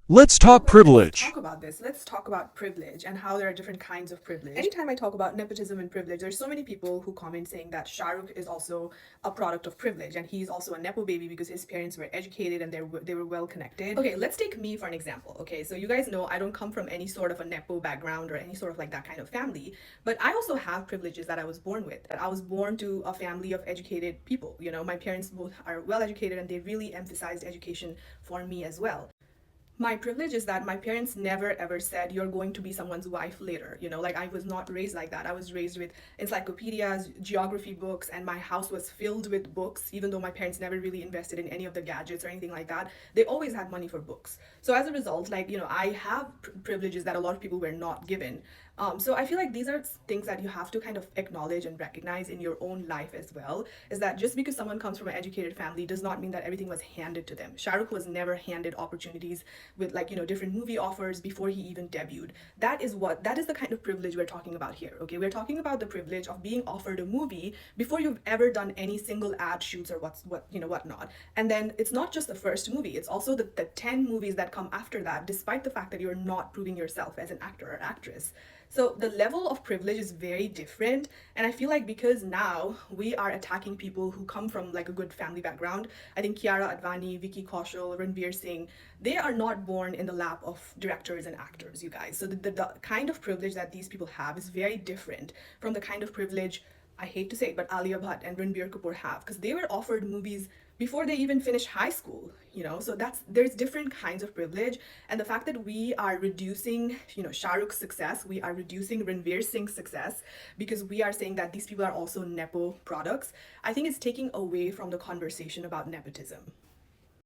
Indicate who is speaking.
Speaker 1: Let's talk privilege.
Speaker 2: Talk about this. Let's talk about privilege and how there are different kinds of privilege. Anytime I talk about nepotism and privilege, there's so many people who comment saying that Shah Rukh is also a product of privilege and he's also a nepo baby because his parents were educated and they were well connected. Okay, let's take me for an example. Okay, so you guys know I don't come from any sort of a nepo background or any sort of like that kind of family, but I also have privileges that I was born with. I was born to a family of educated people. You know, my parents both are well educated and they really emphasized education for me as well. My privilege is that my parents never ever said you're going to be someone's wife later. You know, like I was not raised like that. I was raised with encyclopedias, geography books, and my house was filled with books. Even though my parents never really invested in any of the gadgets or anything like that, they always had money for books. So as a result, like, you know, I have privileges that a lot of people were not given. So I feel like these are things that you have to kind of acknowledge and recognize in your own life as well. Is that just because someone comes from an educated family does not mean that everything was handed to them. Shah Rukh was never handed opportunities with, like, you know, different movie offers before he even debuted. That is the kind of privilege we're talking about here. Okay, we're talking about the privilege of being offered a movie before you've ever done any single ad shoots or whatnot. And then it's not just the first movie; it's also the 10 movies that come after that, despite the fact that you're not proving yourself as an actor or actress. So the level of privilege is very different. And I feel like because now we are attacking people who come from like a good family background, I think Kiara Advani, Vicky Kaushal, Ranveer Singh, they are not born in the lap of directors and actors, you guys. So the kind of privilege that these people have is very different from the kind of privilege, I hate to say it, but Alia Bhatt and Ranbir Kapoor have, because they were offered movies before they even finish high school, you know. So there's different kinds of privilege, and the fact that we are reducing, you know, Shah Rukh's success, we are reducing Ranveer Singh's success because we are saying that these people are also nepo products, I think it's taking away from the conversation about nepotism.